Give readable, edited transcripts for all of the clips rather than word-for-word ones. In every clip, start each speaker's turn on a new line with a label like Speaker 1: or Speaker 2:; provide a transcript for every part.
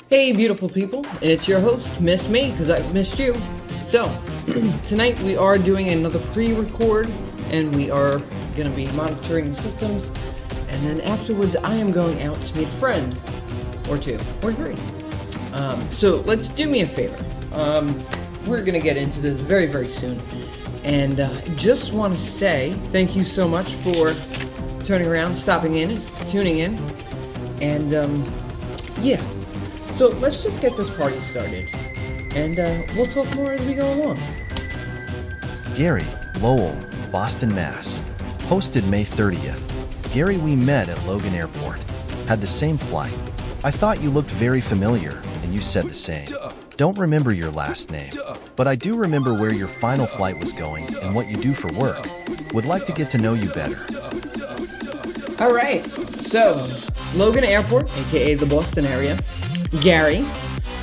Speaker 1: Hey beautiful people, it's your host, Miss Me, because I've missed you. So, tonight we are doing another pre-record, and we are going to be monitoring the systems, and then afterwards I am going out to meet a friend, or two, or three. So let's do me a favor. We're going to get into this very, very soon, and just want to say thank you so much for turning around, stopping in, and tuning in, and yeah. So let's just get this party started, and we'll talk more as we go along.
Speaker 2: Gary, Lowell, Boston, Mass. Posted May 30th. Gary, we met at Logan Airport. Had the same flight. I thought you looked very familiar, and you said the same. Don't remember your last name, but I do remember where your final flight was going and what you do for work. Would like to get to know you better.
Speaker 1: All right, so Logan Airport, aka the Boston area. Gary,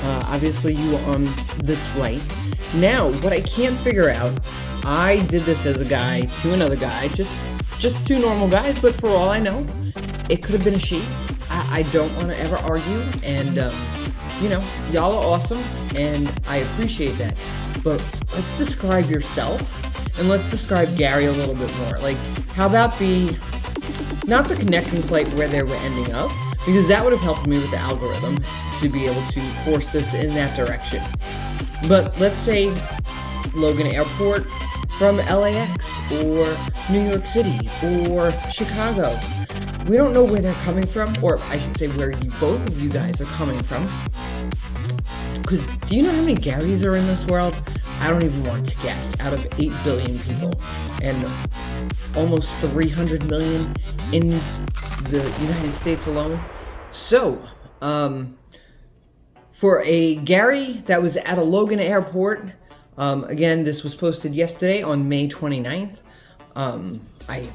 Speaker 1: obviously you were on this flight. Now, what I can't figure out, I did this as a guy to another guy, just two normal guys, but for all I know, it could have been a she. I don't want to ever argue, and, you know, y'all are awesome, and I appreciate that. But let's describe yourself, and let's describe Gary a little bit more. Like, how about not the connecting flight where they were ending up, because that would have helped me with the algorithm to be able to force this in that direction. But let's say Logan Airport from LAX, or New York City, or Chicago. We don't know where they're coming from, or I should say where both of you guys are coming from. Because do you know how many Garys are in this world? I don't even want to guess. Out of 8 billion people, and almost 300 million in the United States alone. So, for a Gary that was at a Logan Airport, again, this was posted yesterday on May 29th. I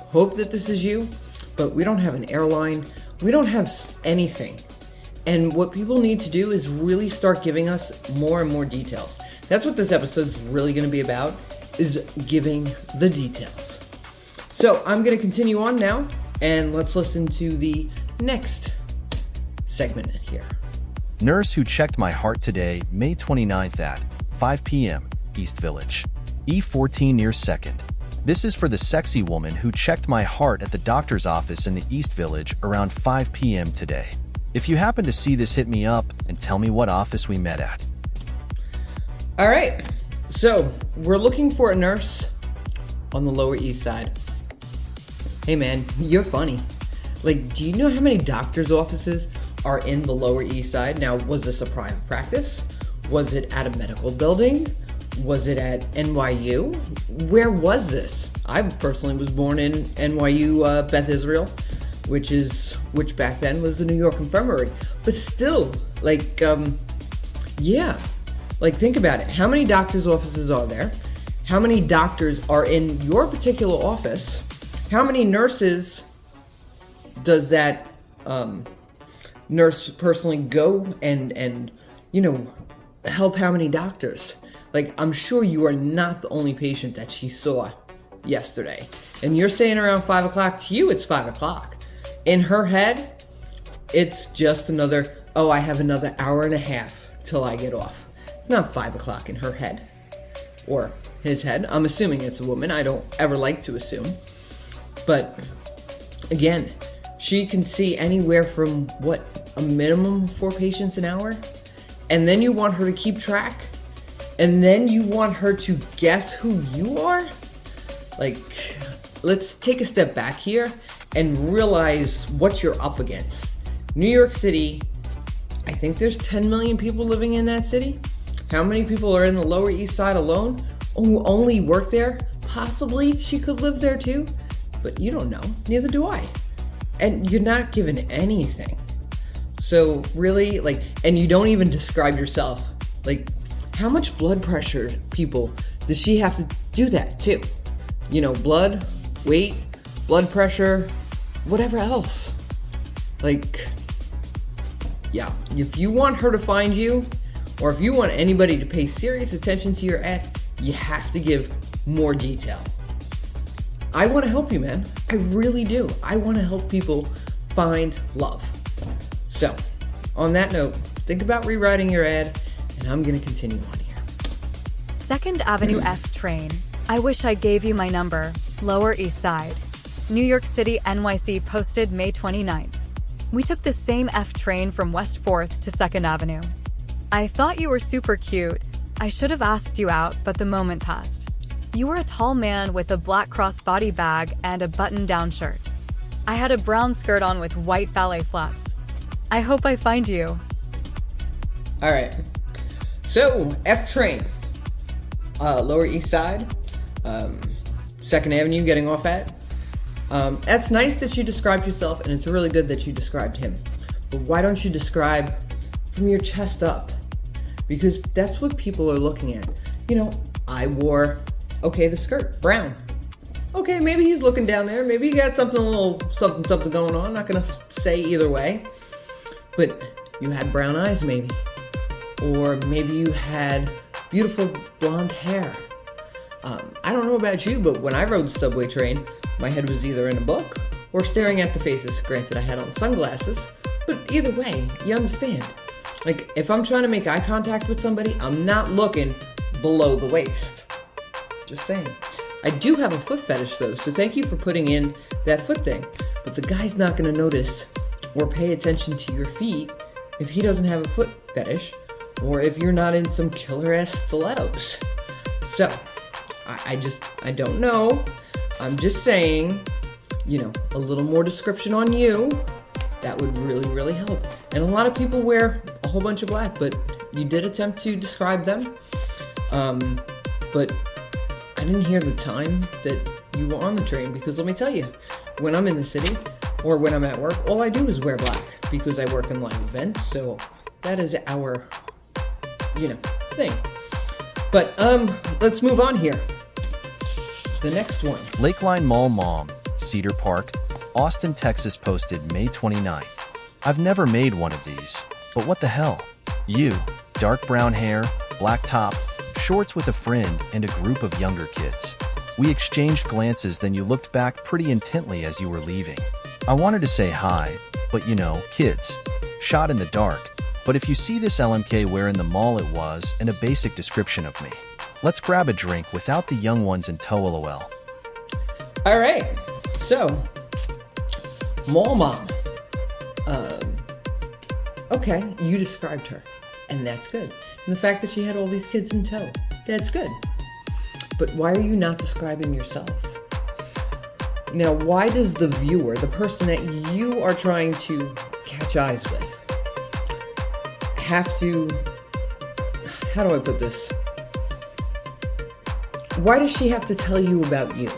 Speaker 1: hope that this is you, but we don't have an airline. We don't have anything. And what people need to do is really start giving us more and more details. That's what this episode's really going to be about, is giving the details. So, I'm going to continue on now, and let's listen to the next segment here.
Speaker 2: Nurse who checked my heart today, May 29th at 5 p.m., East Village. E14 near 2nd. This is for the sexy woman who checked my heart at the doctor's office in the East Village around 5 p.m. today. If you happen to see this, hit me up and tell me what office we met at.
Speaker 1: All right, so we're looking for a nurse on the Lower East Side. Hey man, you're funny. Like, do you know how many doctor's offices are in the Lower East Side? Now, was this a private practice? Was it at a medical building? Was it at NYU? Where was this? I personally was born in NYU, Beth Israel, which back then was the New York Infirmary. But still, like, yeah. Like, think about it. How many doctor's offices are there? How many doctors are in your particular office? How many nurses does that nurse personally go and you know, help how many doctors? Like, I'm sure you are not the only patient that she saw yesterday. And you're saying around 5 o'clock. To you, it's 5 o'clock. In her head, it's just another, oh, I have another hour and a half till I get off. It's not 5 o'clock in her head. Or his head. I'm assuming it's a woman. I don't ever like to assume. But, again, she can see anywhere from, what, a minimum of 4 patients an hour? And then you want her to keep track? And then you want her to guess who you are? Like, let's take a step back here and realize what you're up against. New York City, I think there's 10 million people living in that city. How many people are in the Lower East Side alone who only work there? Possibly she could live there too, but you don't know. Neither do I. And you're not given anything. So really, like, and you don't even describe yourself. Like, how much blood pressure, people, does she have to do that too? You know, blood, weight, blood pressure, whatever else. Like, yeah, if you want her to find you, or if you want anybody to pay serious attention to your ad, you have to give more detail. I want to help you, man. I really do. I want to help people find love. So, on that note, think about rewriting your ad, and I'm gonna continue on here.
Speaker 3: 2nd Avenue F train. I wish I gave you my number. Lower East Side. New York City, NYC, posted May 29th. We took the same F train from West 4th to 2nd Avenue. I thought you were super cute. I should have asked you out, but the moment passed. You were a tall man with a black crossbody bag and a button-down shirt. I had a brown skirt on with white ballet flats. I hope I find you.
Speaker 1: All right. So, F train. Lower East Side. 2nd Avenue getting off at. That's nice that you described yourself, and it's really good that you described him. But why don't you describe from your chest up? Because that's what people are looking at. You know, I wore, okay, the skirt, brown. Okay, maybe he's looking down there. Maybe he got something, a little something going on. I'm not gonna say either way. But you had brown eyes, maybe. Or maybe you had beautiful blonde hair. I don't know about you, but when I rode the subway train, my head was either in a book or staring at the faces. Granted, I had on sunglasses, but either way, you understand. Like, if I'm trying to make eye contact with somebody, I'm not looking below the waist. Just saying. I do have a foot fetish though, so thank you for putting in that foot thing. But the guy's not gonna notice or pay attention to your feet if he doesn't have a foot fetish, or if you're not in some killer ass stilettos. So, I don't know. I'm just saying, you know, a little more description on you, that would really, really help. And a lot of people wear a whole bunch of black, but you did attempt to describe them. But I didn't hear the time that you were on the train, because let me tell you, when I'm in the city or when I'm at work, all I do is wear black because I work in live events. So that is our, you know, thing. But let's move on here. The next one.
Speaker 2: Lakeline Mall Mom, Cedar Park, Austin, Texas posted May 29th. I've never made one of these, but what the hell? You, dark brown hair, black top, shorts with a friend and a group of younger kids. We exchanged glances, then you looked back pretty intently as you were leaving. I wanted to say hi, but you know, kids. Shot in the dark. But if you see this LMK where in the mall it was, and a basic description of me. Let's grab a drink without the young ones in tow, lol.
Speaker 1: All right, so Mall Mom. Okay, you described her, and that's good. And the fact that she had all these kids in tow, that's good. But why are you not describing yourself? Now, why does the viewer, the person that you are trying to catch eyes with, have to, how do I put this? Why does she have to tell you about you?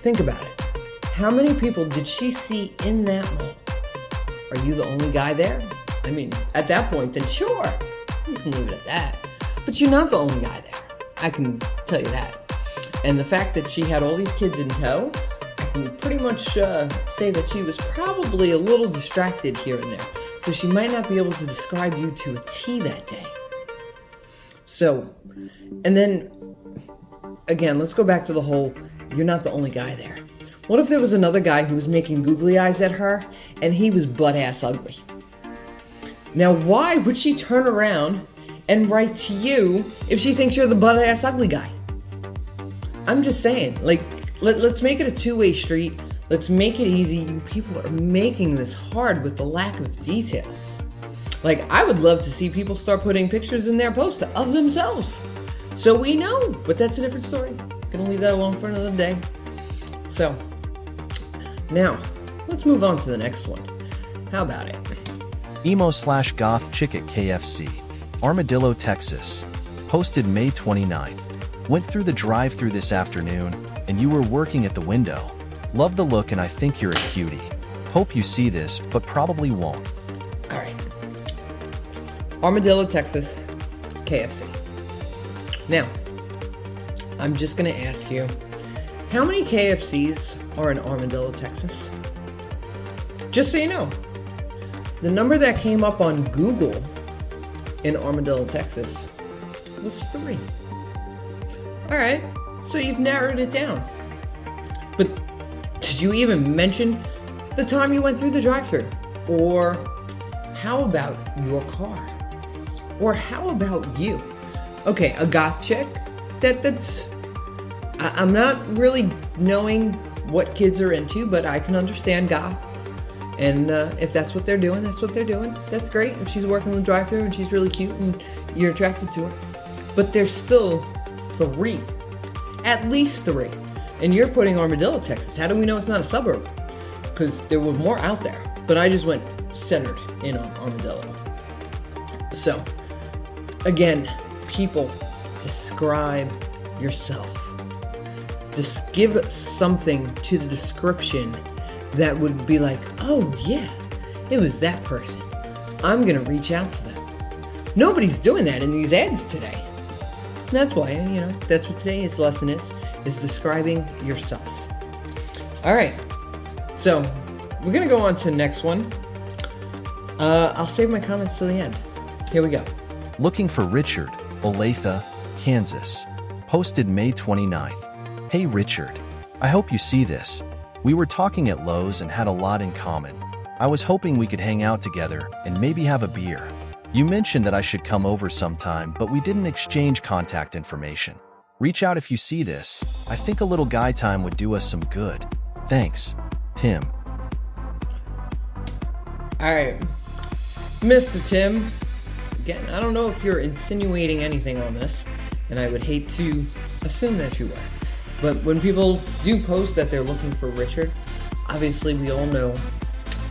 Speaker 1: Think about it. How many people did she see in that mall? Are you the only guy there? I mean, at that point, then sure, you can leave it at that. But you're not the only guy there. I can tell you that. And the fact that she had all these kids in tow, I can pretty much say that she was probably a little distracted here and there. So she might not be able to describe you to a T that day. So, and then, again, let's go back to the whole, you're not the only guy there. What if there was another guy who was making googly eyes at her, and he was butt-ass ugly? Now, why would she turn around and write to you if she thinks you're the butt-ass ugly guy? I'm just saying, like, let's make it a two-way street. Let's make it easy. You people are making this hard with the lack of details. Like, I would love to see people start putting pictures in their post of themselves, so we know, but that's a different story. Gonna leave that alone for another day. So, now, let's move on to the next one. How about it?
Speaker 2: Emo/goth chick at KFC, Armadillo, Texas, posted May 29th. Went through the drive-thru this afternoon, and you were working at the window. Love the look and I think you're a cutie. Hope you see this, but probably won't.
Speaker 1: All right. Armadillo, Texas, KFC. Now, I'm just gonna ask you, how many KFCs are in Armadillo, Texas? Just so you know, the number that came up on Google in Armadillo, Texas was 3. All right, so you've narrowed it down. But did you even mention the time you went through the drive-thru? Or how about your car? Or how about you? Okay, a goth chick? I'm not really knowing what kids are into, but I can understand goth. And if that's what they're doing, that's what they're doing. That's great. If she's working the drive-thru and she's really cute and you're attracted to her. But there's still 3. At least 3. And you're putting Armadillo, Texas. How do we know it's not a suburb? Because there were more out there. But I just went centered in on Armadillo. So, again, people, describe yourself. Just give something to the description that would be like, oh yeah, it was that person. I'm gonna reach out to them. Nobody's doing that in these ads today. And that's why, that's what today's lesson is describing yourself. All right, so we're gonna go on to the next one. I'll save my comments till the end. Here we go.
Speaker 2: Looking for Richard, Olathe, Kansas. Posted May 29th. Hey Richard, I hope you see this. We were talking at Lowe's and had a lot in common. I was hoping we could hang out together and maybe have a beer. You mentioned that I should come over sometime, but we didn't exchange contact information. Reach out if you see this. I think a little guy time would do us some good. Thanks, Tim.
Speaker 1: All right, Mr. Tim. Again, I don't know if you're insinuating anything on this, and I would hate to assume that you were. But when people do post that they're looking for Richard, obviously we all know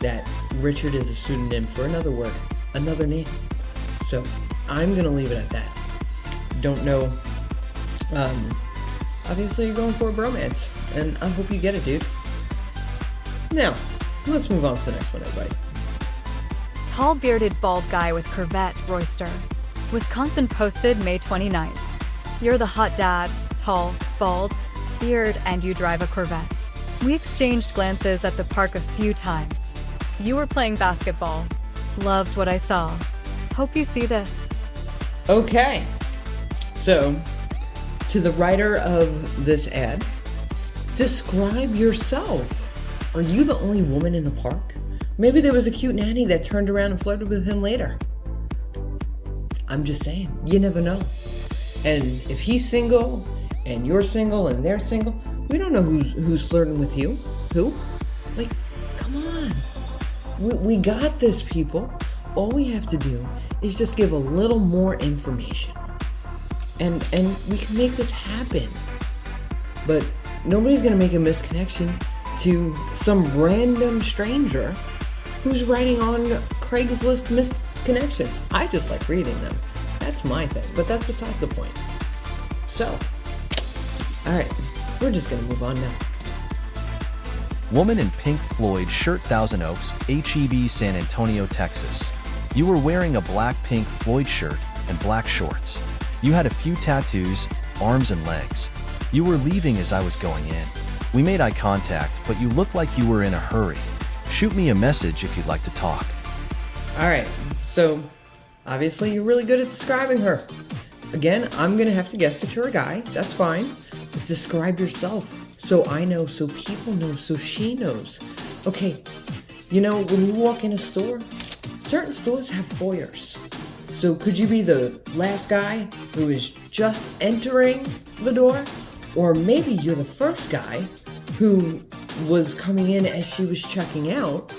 Speaker 1: that Richard is a pseudonym for another word, another name. So I'm gonna leave it at that. Don't know. Obviously you're going for a bromance, and I hope you get it, dude. Now, let's move on to the next one, everybody.
Speaker 3: Tall bearded bald guy with Corvette Royster. Wisconsin posted May 29th. You're the hot dad, tall, bald, beard, and you drive a Corvette. We exchanged glances at the park a few times. You were playing basketball. Loved what I saw. Hope you see this.
Speaker 1: Okay, so to the writer of this ad, describe yourself. Are you the only woman in the park? Maybe there was a cute nanny that turned around and flirted with him later. I'm just saying, you never know. And if he's single, and you're single, and they're single, we don't know who's flirting with you. Who? Like, come on. We got this, people. All we have to do is just give a little more information. And we can make this happen. But nobody's gonna make a misconnection to some random stranger who's writing on Craigslist misconnections. I just like reading them. That's my thing, but that's besides the point. So, all right, we're just gonna move on now.
Speaker 2: Woman in Pink Floyd shirt, Thousand Oaks, HEB, San Antonio, Texas. You were wearing a black Pink Floyd shirt and black shorts. You had a few tattoos, arms and legs. You were leaving as I was going in. We made eye contact, but you looked like you were in a hurry. Shoot me a message if you'd like to talk.
Speaker 1: All right, so obviously you're really good at describing her. Again, I'm gonna have to guess that you're a guy. That's fine. But describe yourself so I know, so people know, so she knows. Okay, when you walk in a store, certain stores have foyers. So could you be the last guy who is just entering the door? Or maybe you're the first guy who was coming in as she was checking out.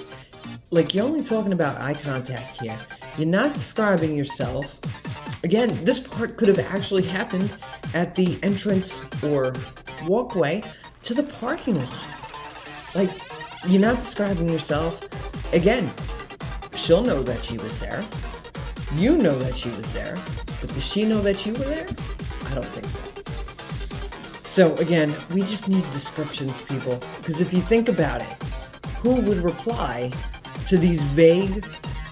Speaker 1: Like, you're only talking about eye contact here. You're not describing yourself. Again, this part could have actually happened at the entrance or walkway to the parking lot. Like, you're not describing yourself. Again, she'll know that she was there. You know that she was there. But does she know that you were there? I don't think so. So again, we just need descriptions, people. Because if you think about it, who would reply to these vague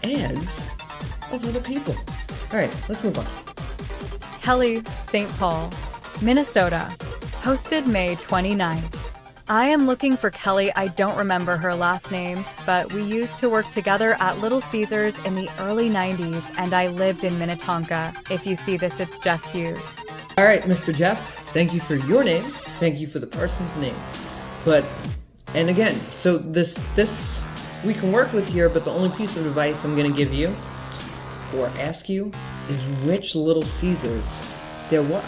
Speaker 1: ads of other people? All right, let's move on.
Speaker 3: Kelly, St. Paul, Minnesota. Posted May 29th. I am looking for Kelly. I don't remember her last name, but we used to work together at Little Caesars in the early 90s, and I lived in Minnetonka. If you see this, it's Jeff Hughes.
Speaker 1: All right, Mr. Jeff, thank you for your name. Thank you for the person's name. And again, so this we can work with here, but the only piece of advice I'm gonna give you or ask you is which Little Caesars there was.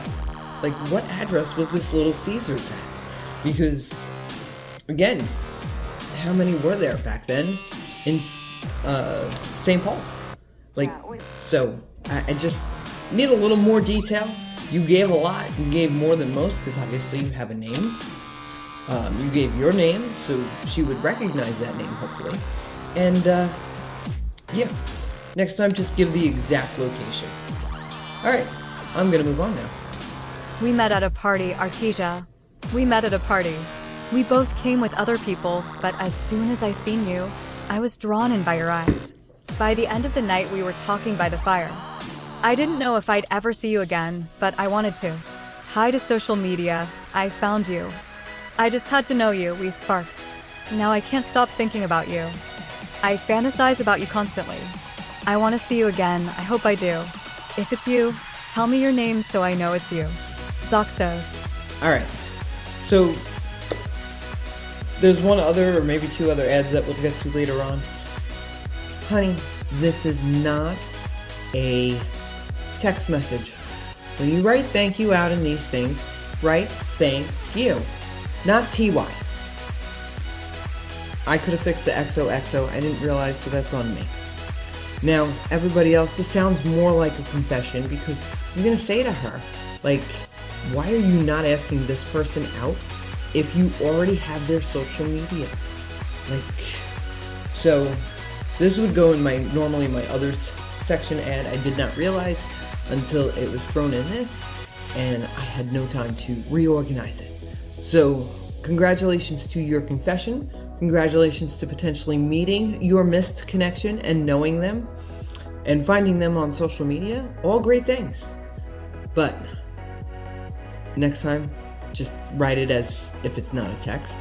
Speaker 1: Like, what address was this Little Caesars at? Because, again, how many were there back then in St. Paul? Like, so I just need a little more detail. You gave a lot. You gave more than most because obviously you have a name. You gave your name, so she would recognize that name, hopefully. And, yeah. Next time, just give the exact location. Alright, I'm gonna move on now.
Speaker 3: We met at a party, Artesia. We met at a party. We both came with other people, but as soon as I seen you, I was drawn in by your eyes. By the end of the night, we were talking by the fire. I didn't know if I'd ever see you again, but I wanted to. Tied to social media, I found you. I just had to know you, we sparked. Now I can't stop thinking about you. I fantasize about you constantly. I want to see you again, I hope I do. If it's you, tell me your name so I know it's you. Zoxos.
Speaker 1: Alright, so there's one other or maybe two other ads that we'll get to later on. Honey, this is not a text message. When you write thank you out in these things, write thank you, not TY. I could have fixed the XOXO, I didn't realize, so that's on me. Now, everybody else, this sounds more like a confession because I'm gonna say to her, like, why are you not asking this person out if you already have their social media? Like, so this would go in normally my others section ad. I did not realize until it was thrown in this, and I had no time to reorganize it. So, congratulations to your confession. Congratulations to potentially meeting your missed connection and knowing them and finding them on social media. All great things. But next time, just write it as if it's not a text.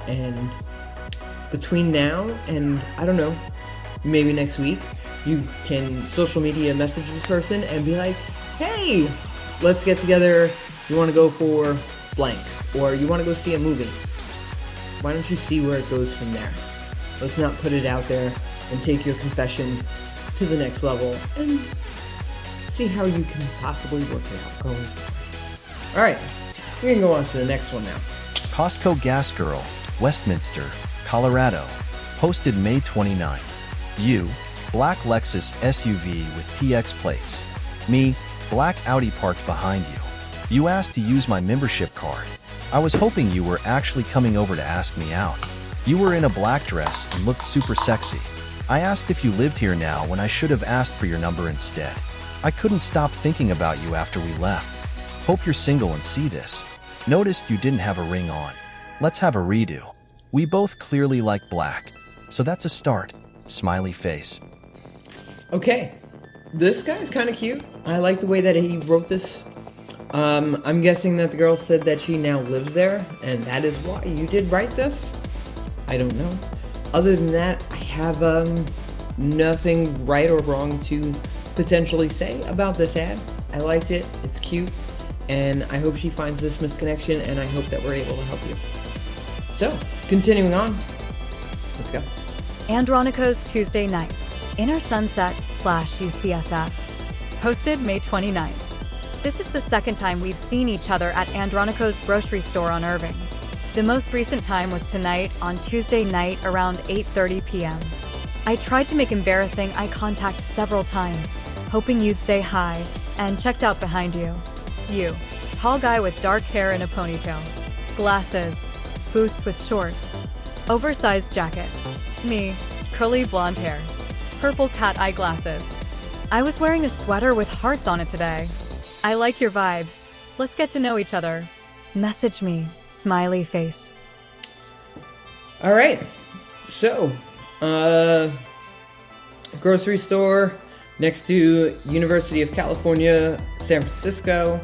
Speaker 1: And between now and, I don't know, maybe next week, you can social media message this person and be like, hey, let's get together. You want to go for blank, or you want to go see a movie. Why don't you see where it goes from there? Let's not put it out there and take your confession to the next level and see how you can possibly work it out going forward. Alright, we can go on to the next one now.
Speaker 2: Costco Gas Girl, Westminster, Colorado, posted May 29. You, black Lexus SUV with TX plates. Me, black Audi parked behind you. You asked to use my membership card. I was hoping you were actually coming over to ask me out. You were in a black dress and looked super sexy. I asked if you lived here now when I should have asked for your number instead. I couldn't stop thinking about you after we left. Hope you're single and see this. Noticed you didn't have a ring on. Let's have a redo. We both clearly like black, so that's a start. Smiley face.
Speaker 1: Okay, this guy's kind of cute. I like the way that he wrote this. I'm guessing that the girl said that she now lives there, and that is why you did write this. I don't know. Other than that, I have nothing right or wrong to potentially say about this ad. I liked it. It's cute, and I hope she finds this misconnection, and I hope that we're able to help you. So, continuing on, let's go.
Speaker 3: Andronico's Tuesday Night, Inner Sunset / UCSF. Posted May 29th. This is the second time we've seen each other at Andronico's grocery store on Irving. The most recent time was tonight on Tuesday night around 8:30 p.m. I tried to make embarrassing eye contact several times, hoping you'd say hi, and checked out behind you. You, tall guy with dark hair and a ponytail. Glasses, boots with shorts, oversized jacket. Me, curly blonde hair, purple cat eye glasses. I was wearing a sweater with hearts on it today. I like your vibe. Let's get to know each other. Message me, smiley face.
Speaker 1: All right, so, grocery store next to University of California, San Francisco.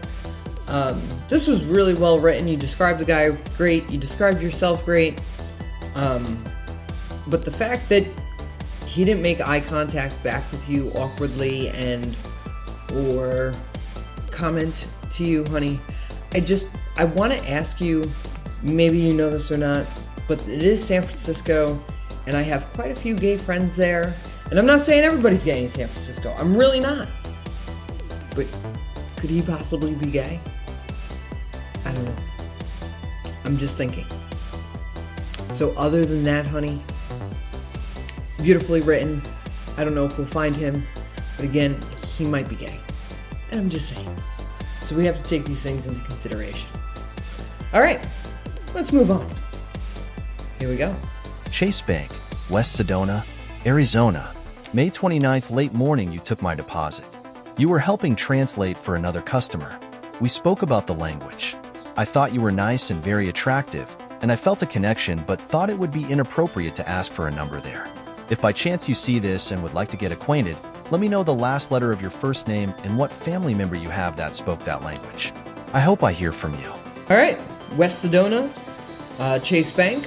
Speaker 1: This was really well written. You described the guy great. You described yourself great. But the fact that he didn't make eye contact back with you awkwardly or comment to you, honey, I want to ask you, maybe you know this or not, but it is San Francisco, and I have quite a few gay friends there. And I'm not saying everybody's gay in San Francisco. I'm really not. But could he possibly be gay? I don't know. I'm just thinking. So other than that, honey, beautifully written. I don't know if we'll find him, but again, he might be gay. And I'm just saying. So we have to take these things into consideration. All right, let's move on. Here we go.
Speaker 2: Chase Bank, West Sedona, Arizona. May 29th, late morning, you took my deposit. You were helping translate for another customer. We spoke about the language. I thought you were nice and very attractive, and I felt a connection but thought it would be inappropriate to ask for a number there. If by chance you see this and would like to get acquainted, let me know the last letter of your first name and what family member you have that spoke that language. I hope I hear from you.
Speaker 1: All right, West Sedona, Chase Bank.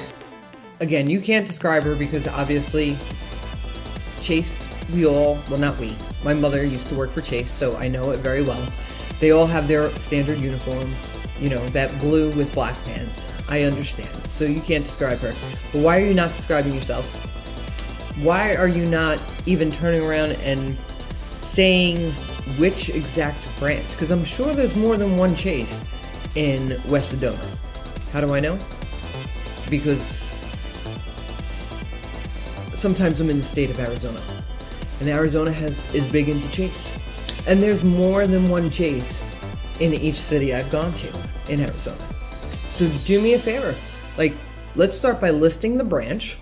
Speaker 1: Again, you can't describe her because obviously Chase, not we. My mother used to work for Chase, so I know it very well. They all have their standard uniform, you know, that blue with black pants. I understand. So you can't describe her. But why are you not describing yourself? Why are you not even turning around and saying which exact branch? Because I'm sure there's more than one Chase in West Sedona. How do I know? Because sometimes I'm in the state of Arizona, and Arizona is big into Chase, and there's more than one Chase in each city I've gone to in Arizona. So do me a favor, like, let's start by listing the branch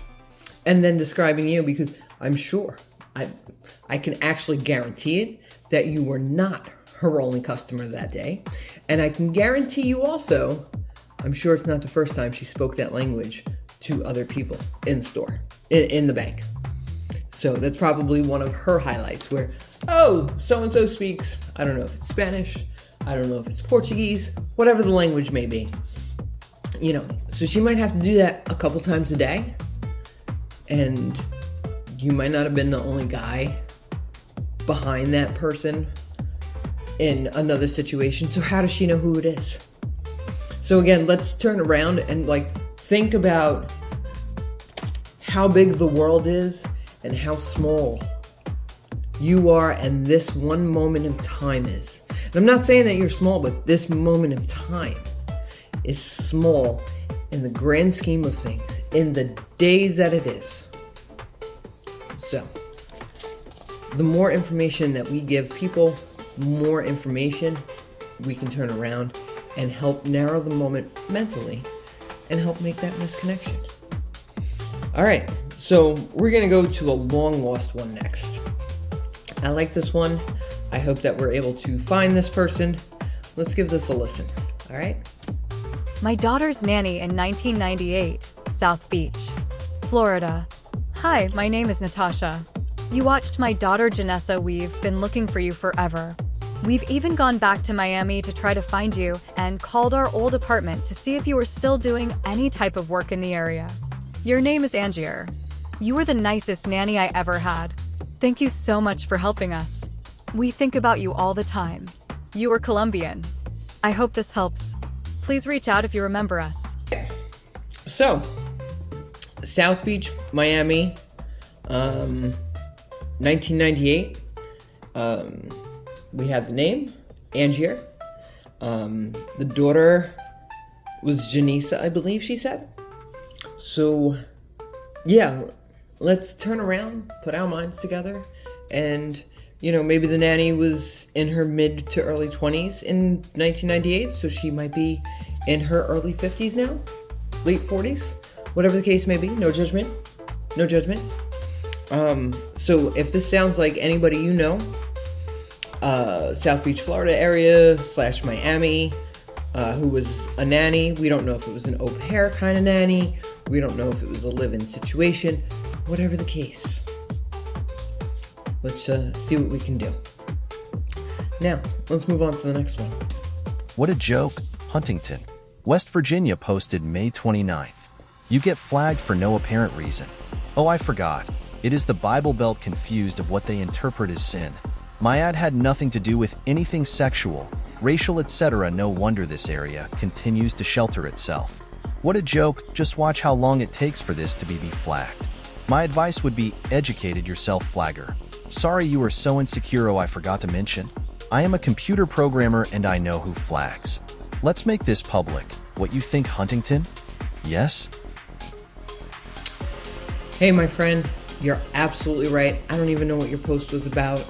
Speaker 1: and then describing you, because I'm sure I can actually guarantee it that you were not her only customer that day, and I can guarantee you also, I'm sure it's not the first time she spoke that language to other people in the store, in the bank. So that's probably one of her highlights where, oh, so-and-so speaks, I don't know if it's Spanish, I don't know if it's Portuguese, whatever the language may be. You know, so she might have to do that a couple times a day, and you might not have been the only guy behind that person in another situation. So how does she know who it is? So again, let's turn around and think about how big the world is and how small you are and this one moment of time is. And I'm not saying that you're small, but this moment of time is small in the grand scheme of things, in the days that it is. So, the more information that we give people, the more information we can turn around and help narrow the moment mentally and help make that misconnection. All right, so we're gonna go to a long lost one next. I like this one. I hope that we're able to find this person. Let's give this a listen, all right?
Speaker 3: My daughter's nanny in 1998, South Beach, Florida. Hi, my name is Natasha. You watched my daughter Janessa. We've been looking for you forever. We've even gone back to Miami to try to find you and called our old apartment to see if you were still doing any type of work in the area. Your name is Angier. You were the nicest nanny I ever had. Thank you so much for helping us. We think about you all the time. You are Colombian. I hope this helps. Please reach out if you remember us.
Speaker 1: So, South Beach, Miami, 1998. We have the name, Angier. The daughter was Janessa, I believe she said. So, yeah, let's turn around, put our minds together, and, you know, maybe the nanny was in her mid to early 20s in 1998, so she might be in her early 50s now, late 40s, whatever the case may be. No judgment. No judgment. So if this sounds like anybody you know, South Beach, Florida area / Miami, who was a nanny, we don't know if it was an au pair kind of nanny, we don't know if it was a live-in situation, whatever the case. Let's see what we can do. Now, let's move on to the next one.
Speaker 2: What a joke. Huntington, West Virginia posted May 29th. You get flagged for no apparent reason. Oh, I forgot. It is the Bible Belt confused of what they interpret as sin. My ad had nothing to do with anything sexual, racial, etc. No wonder this area continues to shelter itself. What a joke. Just watch how long it takes for this to be flagged. My advice would be educate yourself, flagger. Sorry you were so insecure, I forgot to mention. I am a computer programmer and I know who flags. Let's make this public. What you think, Huntington? Yes?
Speaker 1: Hey, my friend, you're absolutely right. I don't even know what your post was about.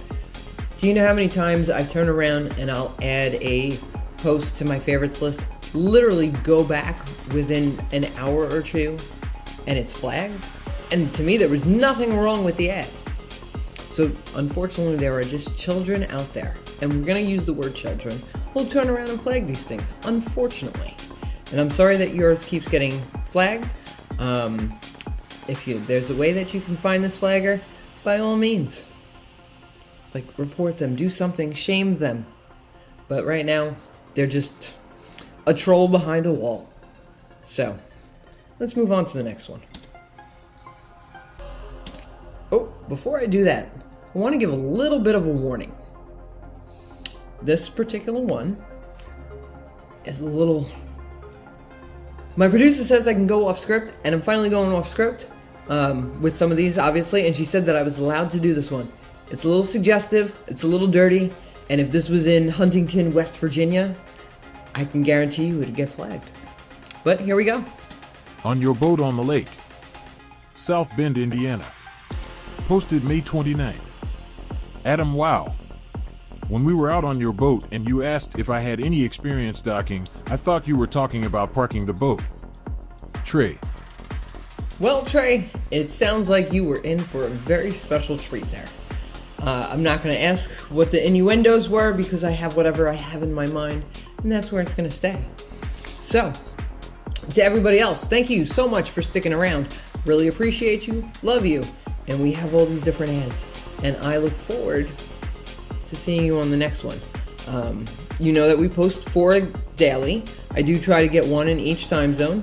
Speaker 1: Do you know how many times I turn around and I'll add a post to my favorites list, literally go back within an hour or two, and it's flagged? And to me, there was nothing wrong with the ad. So unfortunately, there are just children out there, and we're gonna use the word children, who'll turn around and flag these things, unfortunately. And I'm sorry that yours keeps getting flagged. If there's a way that you can find this flagger, by all means, like, report them, do something, shame them. But right now, they're just a troll behind a wall. So, let's move on to the next one. Oh, before I do that, I want to give a little bit of a warning. This particular one is a little... My producer says I can go off script, and I'm finally going off script with some of these, obviously, and she said that I was allowed to do this one. It's a little suggestive, it's a little dirty, and if this was in Huntington, West Virginia, I can guarantee you it would get flagged. But here we go.
Speaker 4: On your boat on the lake, South Bend, Indiana. Posted May 29th. Adam, wow. When we were out on your boat and you asked if I had any experience docking, I thought you were talking about parking the boat. Trey.
Speaker 1: Well, Trey, it sounds like you were in for a very special treat there. I'm not going to ask what the innuendos were because I have whatever I have in my mind, and that's where it's going to stay. So, to everybody else, thank you so much for sticking around. Really appreciate you, love you, and we have all these different ads, and I look forward to seeing you on the next one. You know that we post 4 daily. I do try to get 1 in each time zone.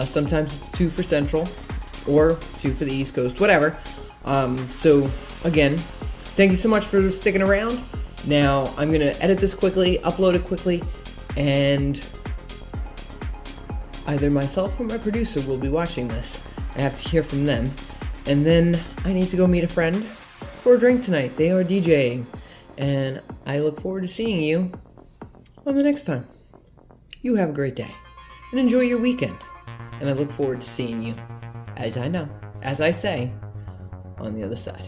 Speaker 1: Sometimes it's 2 for Central, or 2 for the East Coast, whatever. So, again, thank you so much for sticking around. Now, I'm going to edit this quickly, upload it quickly, and either myself or my producer will be watching this. I have to hear from them. And then I need to go meet a friend for a drink tonight. They are DJing. And I look forward to seeing you on the next time. You have a great day. And enjoy your weekend. And I look forward to seeing you, as I say, on the other side.